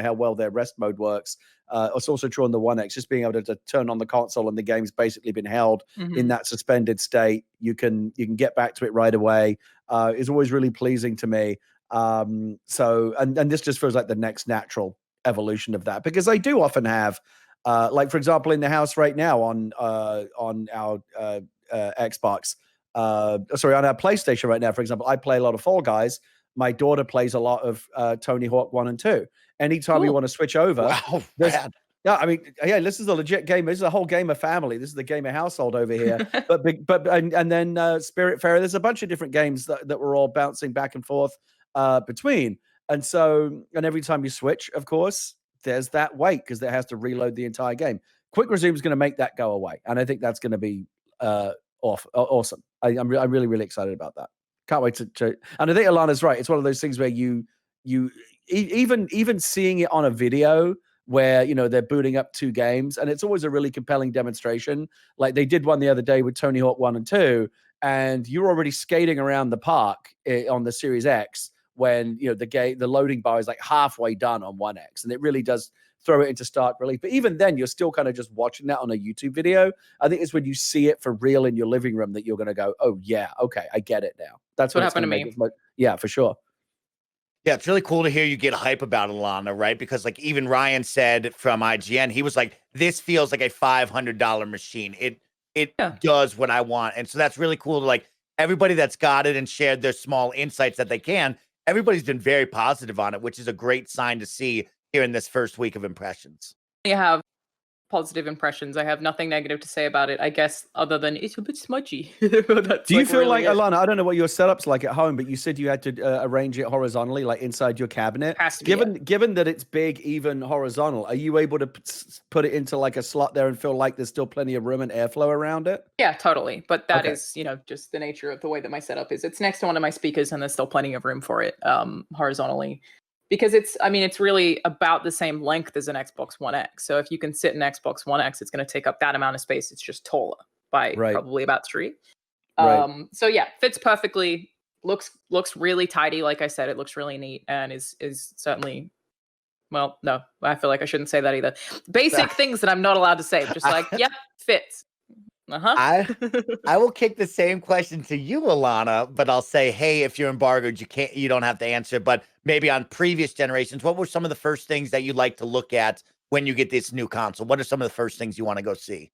how well their rest mode works. It's also true on the One X, just being able to turn on the console and the game's basically been held in that suspended state. You can get back to it right away. Is always really pleasing to me. So this just feels like the next natural evolution of that, because I do often have, like, for example, in the house right now on our Xbox, on our PlayStation right now, for example, I play a lot of Fall Guys. My daughter plays a lot of Tony Hawk 1 and 2. Anytime you want to switch over, wow, yeah, I mean, yeah, this is a legit game. This is a whole gamer family. This is the gamer household over here. and then Spiritfarer. There's a bunch of different games that we're all bouncing back and forth between. And every time you switch, of course, there's that wait, because it has to reload the entire game. Quick resume is going to make that go away, and I think that's going to be awesome. I'm really, really excited about that. Can't wait to. And I think Alanah's right. It's one of those things where you even seeing it on a video where they're booting up 2 games, and it's always a really compelling demonstration. Like they did one the other day with Tony Hawk 1 and 2, and you're already skating around the park on the Series X when the loading bar is like halfway done on One X, and it really does throw it into stark relief. But even then, you're still kind of just watching that on a YouTube video. I think it's when you see it for real in your living room that you're going to go, oh yeah, okay, I get it now. That's what happened to me. Yeah, for sure. Yeah, it's really cool to hear you get hype about Alanah, right? Because like even Ryan said from IGN, he was like, this feels like a $500 machine. It does what I want. And so that's really cool to, like, everybody that's got it and shared their small insights that they can, everybody's been very positive on it, which is a great sign to see here in this first week of impressions. You have positive impressions. I have nothing negative to say about it, I guess, other than it's a bit smudgy. Do you feel really like, Alanah, I don't know what your setup's like at home, but you said you had to arrange it horizontally, like inside your cabinet. Has to be, given that it's big, even horizontal, are you able to put it into like a slot there and feel like there's still plenty of room and airflow around it? Yeah, totally. But that is, just the nature of the way that my setup is. It's next to one of my speakers, and there's still plenty of room for it horizontally. Because it's really about the same length as an Xbox One X. So if you can sit an Xbox One X, it's going to take up that amount of space. It's just taller by probably about 3. So yeah, fits perfectly. Looks really tidy. Like I said, it looks really neat, and is certainly. Well, no, I feel like I shouldn't say that either. Basic things that I'm not allowed to say. Just like, yep, fits. I will kick the same question to you, Alanah, but I'll say, hey, if you're embargoed, you don't have to answer. But maybe on previous generations, what were some of the first things that you'd like to look at when you get this new console? What are some of the first things you want to go see?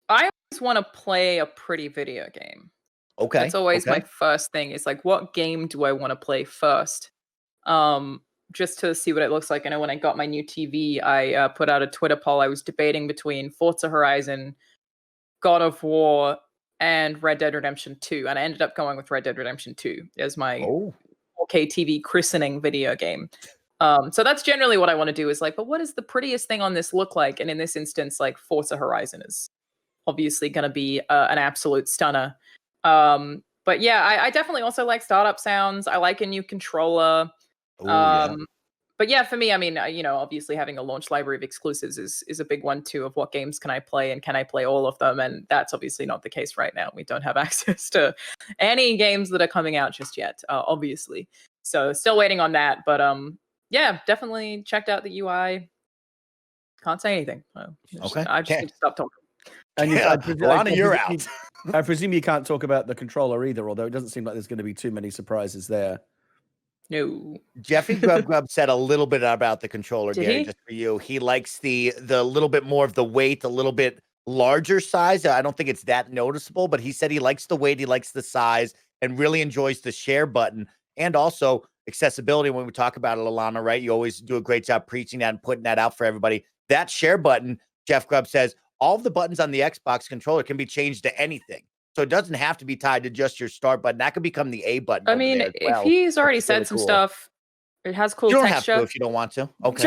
I always want to play a pretty video game. Okay. That's always my first thing. Is like, what game do I want to play first? Just to see what it looks like. I know when I got my new TV, I put out a Twitter poll. I was debating between Forza Horizon, God of War, and Red Dead Redemption 2, and I ended up going with Red Dead Redemption 2 as my 4K TV christening video game. So that's generally what I want to do, is like, but what does the prettiest thing on this look like? And in this instance, like, Forza Horizon is obviously going to be an absolute stunner. But yeah, I definitely also like startup sounds. I like a new controller. But yeah, for me, I mean, obviously having a launch library of exclusives is a big one too, of what games can I play, and can I play all of them? And that's obviously not the case right now. We don't have access to any games that are coming out just yet, obviously. So still waiting on that. But yeah, definitely checked out the UI. Can't say anything. I just need to stop talking. And Alanah, you're out. I presume you can't talk about the controller either, although it doesn't seem like there's going to be too many surprises there. No. Jeffy Grub said a little bit about the controller, Did Gary, he? just for you. He likes the little bit more of the weight, a little bit larger size. I don't think it's that noticeable, but he said he likes the weight, he likes the size, and really enjoys the share button. And also accessibility. When we talk about it, Alanah, right? You always do a great job preaching that and putting that out for everybody. That share button, Jeff Grubb says, all of the buttons on the Xbox controller can be changed to anything. So it doesn't have to be tied to just your start button. That could become the A button. I mean, if he's already said really some cool stuff, it has cool you don't texture. have to if you don't want to. Okay.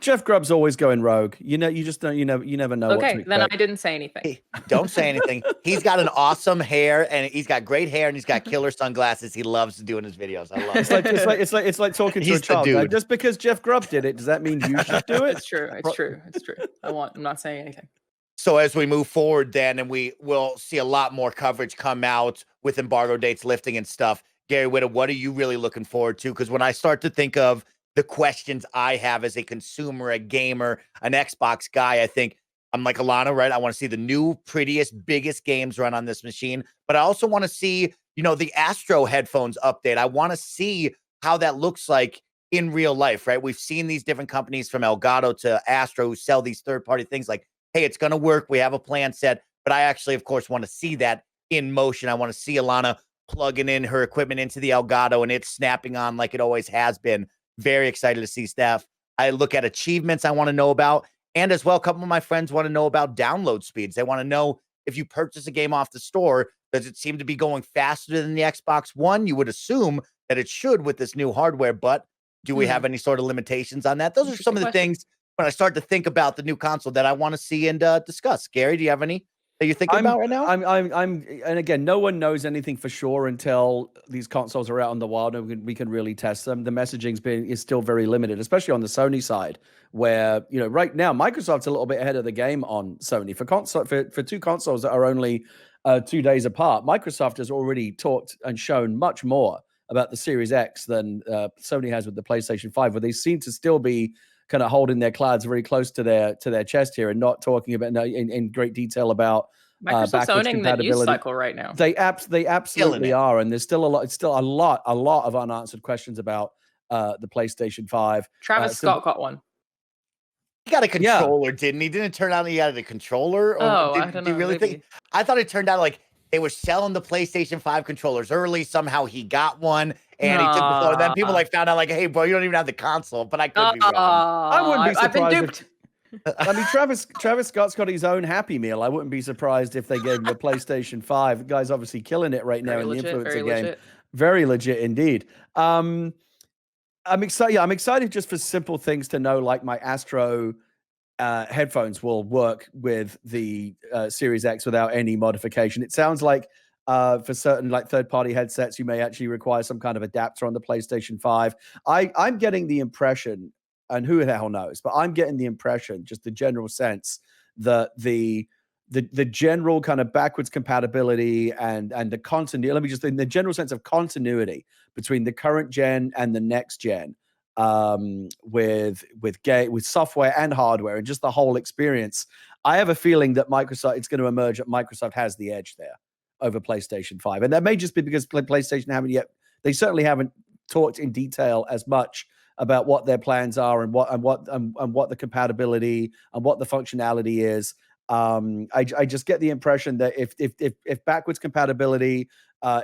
Jeff Grubb's always going rogue. You know, you just don't. You never know. Okay, what to then I expect. didn't say anything. Hey, don't say anything. He's got an awesome hair, and he's got great hair, and he's got killer sunglasses. He loves doing his videos. I love it. It's like talking to He's a child. the Like, dude. just because Jeff Grubb did it, does that mean you should do it? It's true. It's true. I'm not saying anything. So as we move forward then, and we will see a lot more coverage come out with embargo dates lifting and stuff, Gary Whitta, what are you really looking forward to? Because when I start to think of the questions I have as a consumer, a gamer, an Xbox guy, I think I'm like Alanah, right? I want to see the new, prettiest, biggest games run on this machine. But I also want to see, the Astro headphones update. I want to see how that looks like in real life, right? We've seen these different companies from Elgato to Astro who sell these third-party things like, hey, it's going to work. We have a plan set. But I actually, of course, want to see that in motion. I want to see Alanah plugging in her equipment into the Elgato and it's snapping on like it always has been. Very excited to see stuff. I look at achievements I want to know about. And as well, a couple of my friends want to know about download speeds. They want to know if you purchase a game off the store, does it seem to be going faster than the Xbox One? You would assume that it should with this new hardware, but do we have any sort of limitations on that? Those are some of the things when I start to think about the new console that I want to see and discuss. Gary, do you have any that you're thinking about right now? And again, no one knows anything for sure until these consoles are out on the wild and we can really test them. The messaging is still very limited, especially on the Sony side, where right now Microsoft's a little bit ahead of the game on Sony for two consoles that are only 2 days apart. Microsoft has already talked and shown much more about the Series X than Sony has with the PlayStation 5, where they seem to still be kind of holding their cards very close to their chest here and not talking about in great detail about Microsoft's owning the news cycle right now. They absolutely are, and there's still a lot of unanswered questions about the PlayStation 5. Travis Scott got one. He got a controller, didn't he? Didn't it turn out he had a controller? Or I don't know. Do you really think? I thought it turned out like they were selling the PlayStation 5 controllers early. Somehow he got one and he took the photo. Then people found out like, hey, bro, you don't even have the console. But I could be wrong. I wouldn't be surprised. I've been duped. I mean, Travis Scott's got his own Happy Meal. I wouldn't be surprised if they gave him a PlayStation 5. The guy's obviously killing it right now in the influencer game. Very legit indeed. I'm excited. I'm excited just for simple things to know, like my Astro headphones will work with the Series X without any modification. It sounds like for certain like third-party headsets, you may actually require some kind of adapter on the PlayStation 5. I'm getting the impression, and who the hell knows, but I'm getting the impression, just the general sense that the general kind of backwards compatibility and the continuity, let me just in the general sense of continuity between the current gen and the next gen, with software and hardware and just the whole experience. I have a feeling that it's going to emerge that Microsoft has the edge there over PlayStation 5. And that may just be because PlayStation they certainly haven't talked in detail as much about what their plans are and what the compatibility and what the functionality is. I just get the impression that if backwards compatibility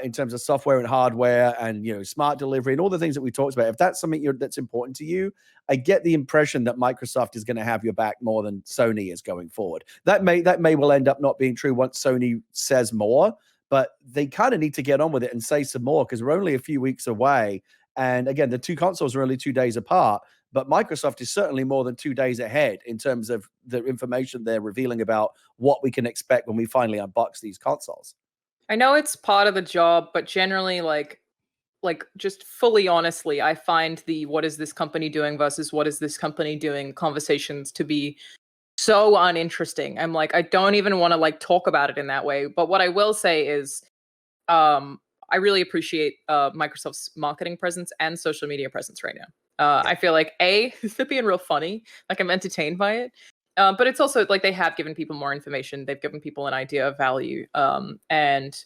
in terms of software and hardware and smart delivery and all the things that we talked about, if that's something that's important to you, I get the impression that Microsoft is going to have your back more than Sony is going forward. That may well end up not being true once Sony says more, but they kind of need to get on with it and say some more because we're only a few weeks away. And again, the two consoles are only 2 days apart, but Microsoft is certainly more than 2 days ahead in terms of the information they're revealing about what we can expect when we finally unbox these consoles. I know it's part of the job, but generally, like just fully honestly, I find the what is this company doing versus what is this company doing conversations to be so uninteresting. I'm like, I don't even want to like talk about it in that way. But what I will say is, I really appreciate Microsoft's marketing presence and social media presence right now. I feel like they're being real funny. Like I'm entertained by it. But it's also like they have given people more information. They've given people an idea of value, and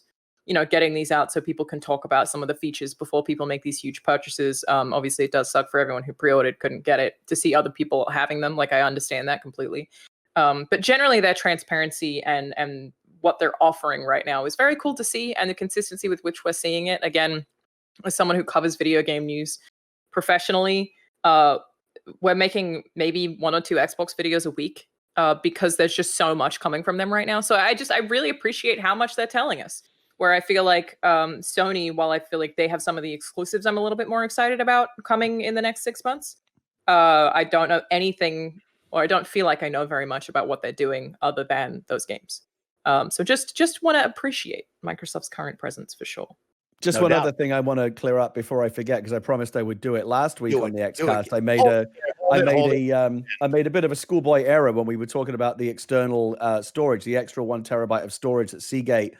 getting these out so people can talk about some of the features before people make these huge purchases. Obviously, it does suck for everyone who pre-ordered, couldn't get it, to see other people having them. Like, I understand that completely. But generally, their transparency and what they're offering right now is very cool to see, and the consistency with which we're seeing it. Again, as someone who covers video game news professionally, we're making maybe 1 or 2 Xbox videos a week because there's just so much coming from them right now. So I really appreciate how much they're telling us. Where I feel like Sony, while I feel like they have some of the exclusives I'm a little bit more excited about coming in the next 6 months, I don't know anything, or I don't feel like I know very much about what they're doing other than those games. So just want to appreciate Microsoft's current presence for sure. Just one other thing I want to clear up before I forget, because I promised I would do it last week on the Xcast. I made a bit of a schoolboy error when we were talking about the external storage, the extra 1 terabyte of storage that Seagate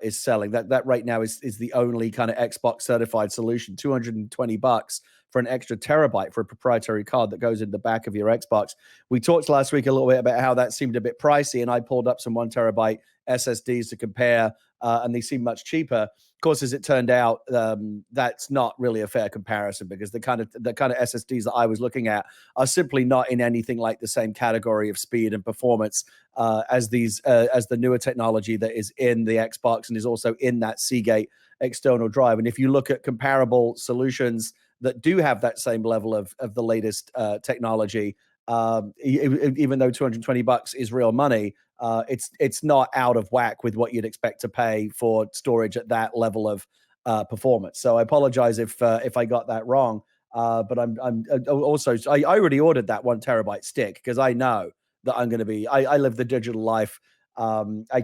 is selling. That right now is the only kind of Xbox certified solution. $220 for an extra terabyte for a proprietary card that goes in the back of your Xbox. We talked last week a little bit about how that seemed a bit pricey, and I pulled up some 1 terabyte SSDs to compare, and they seem much cheaper. Of course, as it turned out, that's not really a fair comparison, because the kind of SSDs that I was looking at are simply not in anything like the same category of speed and performance as the newer technology that is in the Xbox and is also in that Seagate external drive. And if you look at comparable solutions that do have that same level of the latest technology, even though $220 is real money, it's not out of whack with what you'd expect to pay for storage at that level of performance. So I apologize if I got that wrong. But I'm also, I already ordered that 1 terabyte stick because I know that I'm going to be. I live the digital life. I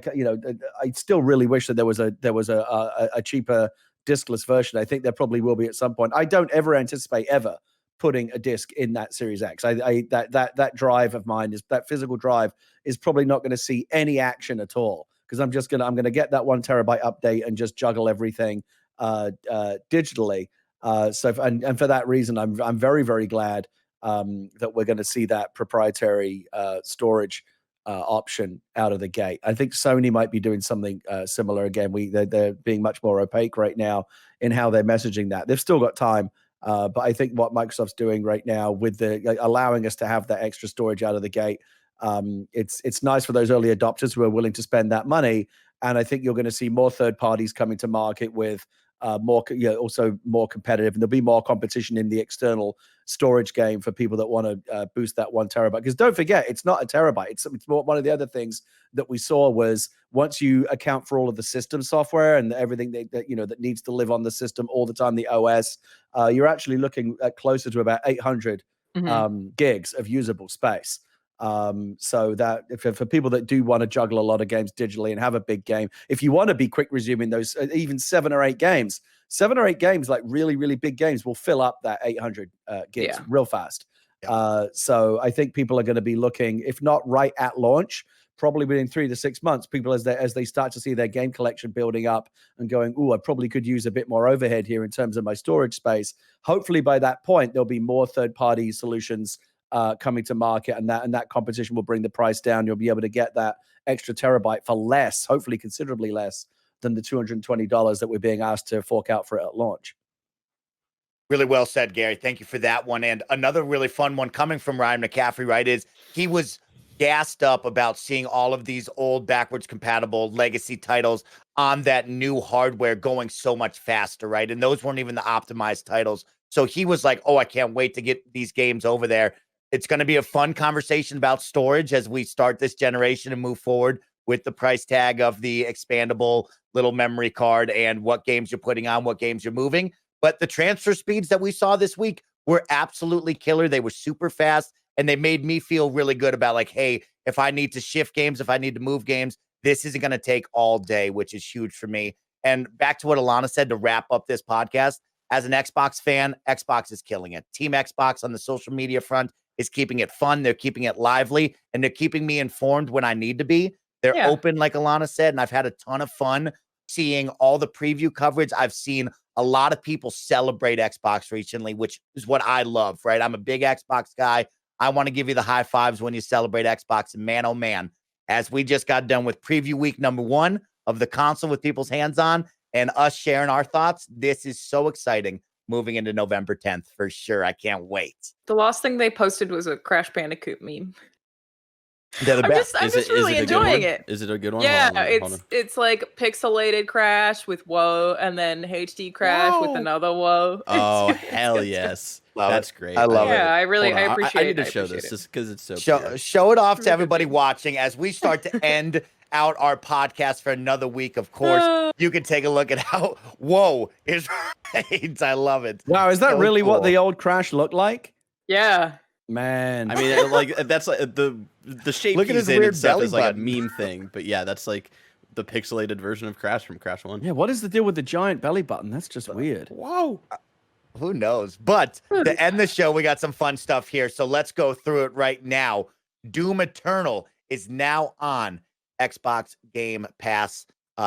still really wish that there was a cheaper diskless version. I think there probably will be at some point. I don't ever anticipate ever putting a disc in that Series X. That drive of mine, that physical drive, is probably not going to see any action at all, because I'm going to get that 1 terabyte update and just juggle everything digitally. So for that reason, I'm very, very glad that we're going to see that proprietary storage option out of the gate. I think Sony might be doing something similar again. They're being much more opaque right now in how they're messaging that. They've still got time, but I think what Microsoft's doing right now with allowing us to have that extra storage out of the gate, it's nice for those early adopters who are willing to spend that money. And I think you're going to see more third parties coming to market with also more competitive, and there'll be more competition in the external storage game for people that want to boost that 1 terabyte. Because don't forget, it's not a terabyte. It's one of the other things that we saw was, once you account for all of the system software and everything that needs to live on the system all the time, the OS, you're actually looking at closer to about 800 gigs of usable space. So that for people that do want to juggle a lot of games digitally and have a big game, if you want to be quick resuming those, even 7 or 8 games, like really, really big games, will fill up that 800 gigs real fast. So I think people are going to be looking, if not right at launch, probably within 3 to 6 months, people as they start to see their game collection building up and going, "Ooh, I probably could use a bit more overhead here in terms of my storage space." Hopefully by that point, there'll be more third-party solutions coming to market, and that competition will bring the price down. You'll be able to get that extra terabyte for less, hopefully considerably less than the $220 that we're being asked to fork out for it at launch. Really well said, Gary. Thank you for that one. And another really fun one coming from Ryan McCaffrey, right, is he was gassed up about seeing all of these old backwards compatible legacy titles on that new hardware going so much faster, right? And those weren't even the optimized titles. So he was like, "Oh, I can't wait to get these games over there." It's going to be a fun conversation about storage as we start this generation and move forward with the price tag of the expandable little memory card and what games you're putting on, what games you're moving. But the transfer speeds that we saw this week were absolutely killer. They were super fast, and they made me feel really good about, like, hey, if I need to shift games, if I need to move games, this isn't going to take all day, which is huge for me. And back to what Alanah said to wrap up this podcast, as an Xbox fan, Xbox is killing it. Team Xbox on the social media front is keeping it fun. They're keeping it lively, and they're keeping me informed when I need to be. They're open, like Alanah said, and I've had a ton of fun seeing all the preview coverage. I've seen a lot of people celebrate Xbox recently, which is what I love, right? I'm a big Xbox guy. I want to give you the high fives when you celebrate Xbox. And man, oh man, as we just got done with preview week number 1 of the console with people's hands on and us sharing our thoughts, this is so exciting moving into November 10th for sure. I can't wait. The last thing they posted was a Crash Bandicoot meme. They're the best. I'm just really enjoying it. Is it a good one? Yeah, hold on. it's like pixelated Crash with whoa, and then HD Crash with another whoa. Oh, hell yes. That's great. I love it. Yeah, I appreciate it. I need to show this just because it's so show it off to everybody watching as we start to end out our podcast for another week. Of course, you can take a look at how whoa is right. I love it. Wow, is that so really cool. What the old Crash looked like? Yeah. Man, I mean, like that's like the shape Look he's at his in weird and stuff is like button. a meme thing, but yeah, that's like the pixelated version of Crash from Crash 1. Yeah, what is the deal with the giant belly button? That's just weird. Whoa. Who knows? But to end the show, we got some fun stuff here. So let's go through it right now. Doom Eternal is now on Xbox Game Pass.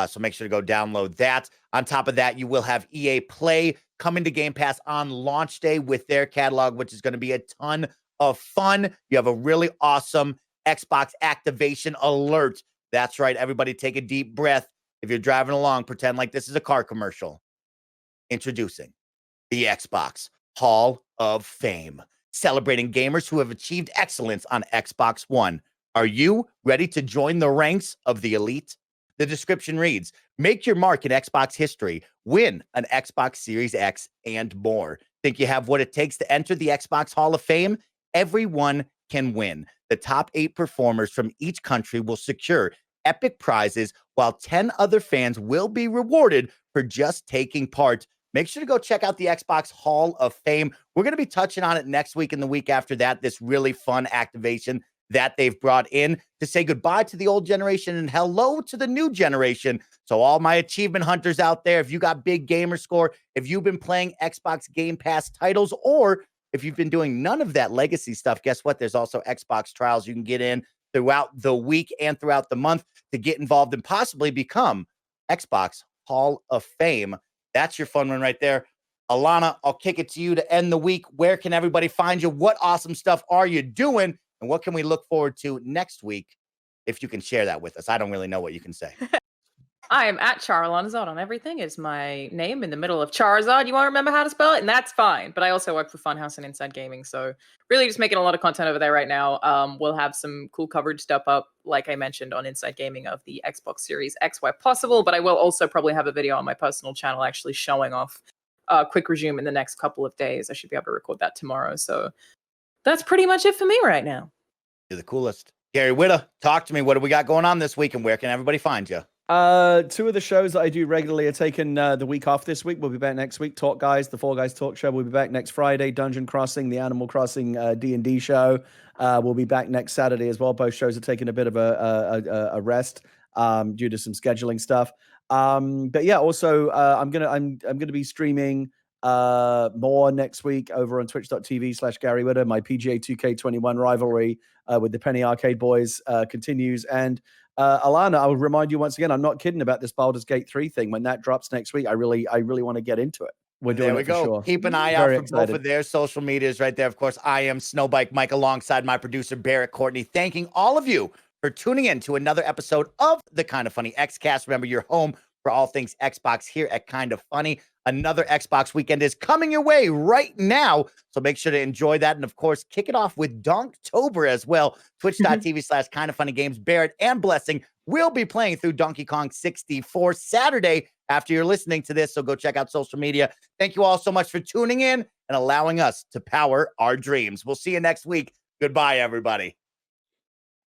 So make sure to go download that. On top of that, you will have EA Play coming to Game Pass on launch day with their catalog, which is going to be a ton of fun. You have a really awesome Xbox activation alert. That's right. Everybody take a deep breath. If you're driving along, pretend like this is a car commercial. Introducing the Xbox Hall of Fame, celebrating gamers who have achieved excellence on Xbox One. Are you ready to join the ranks of the elite? The description reads, make your mark in Xbox history, win an Xbox Series X, and more. Think you have what it takes to enter the Xbox Hall of Fame? Everyone can win. The top 8 performers from each country will secure epic prizes, while 10 other fans will be rewarded for just taking part. Make sure to go check out the Xbox Hall of Fame. We're going to be touching on it next week and the week after that, this really fun activation that they've brought in to say goodbye to the old generation and hello to the new generation. So all my achievement hunters out there, if you got big gamer score, if you've been playing Xbox Game Pass titles, or if you've been doing none of that legacy stuff, guess what? There's also Xbox trials you can get in throughout the week and throughout the month to get involved and possibly become Xbox Hall of Fame. That's your fun one right there. Alanah, I'll kick it to you to end the week. Where can everybody find you? What awesome stuff are you doing? And what can we look forward to next week? If you can share that with us. I don't really know what you can say. I am at Charizard on everything. It's my name in the middle of Charizard. You won't remember how to spell it, and that's fine. But I also work for Funhouse and Inside Gaming, so really just making a lot of content over there right now. We'll have some cool coverage stuff up, like I mentioned, on Inside Gaming of the Xbox Series X where possible. But I will also probably have a video on my personal channel actually showing off Quick Resume in the next couple of days. I should be able to record that tomorrow. So that's pretty much it for me right now. You're the coolest. Gary Whitta, talk to me. What do we got going on this week, and where can everybody find you? 2 of the shows that I do regularly are taking the week off this week. We'll be back next week. Talk Guys, the Fall Guys Talk Show. We'll be back next Friday. Dungeon Crossing, the Animal Crossing D&D show. We'll be back next Saturday as well. Both shows are taking a bit of a rest due to some scheduling stuff. But yeah, also I'm gonna be streaming more next week over on twitch.tv/Gary Whitta. My PGA 2K21 rivalry with the Penny Arcade Boys continues. And Alanah, I will remind you once again, I'm not kidding about this Baldur's Gate 3 thing. When that drops next week, I really want to get into it. We're doing it for sure. Keep an eye out for both of their social medias right there. Of course, I am SnowBikeMike alongside my producer, Barrett Courtney, thanking all of you for tuning in to another episode of the Kind of Funny Xcast. Remember, your home for all things Xbox here at Kind of Funny. Another Xbox weekend is coming your way right now, so make sure to enjoy that. And of course, kick it off with Donktober as well. Twitch.tv/kindoffunnygames. Barrett and Blessing will be playing through Donkey Kong 64 Saturday after you're listening to this, so go check out social media. Thank you all so much for tuning in and allowing us to power our dreams. We'll see you next week. Goodbye, everybody.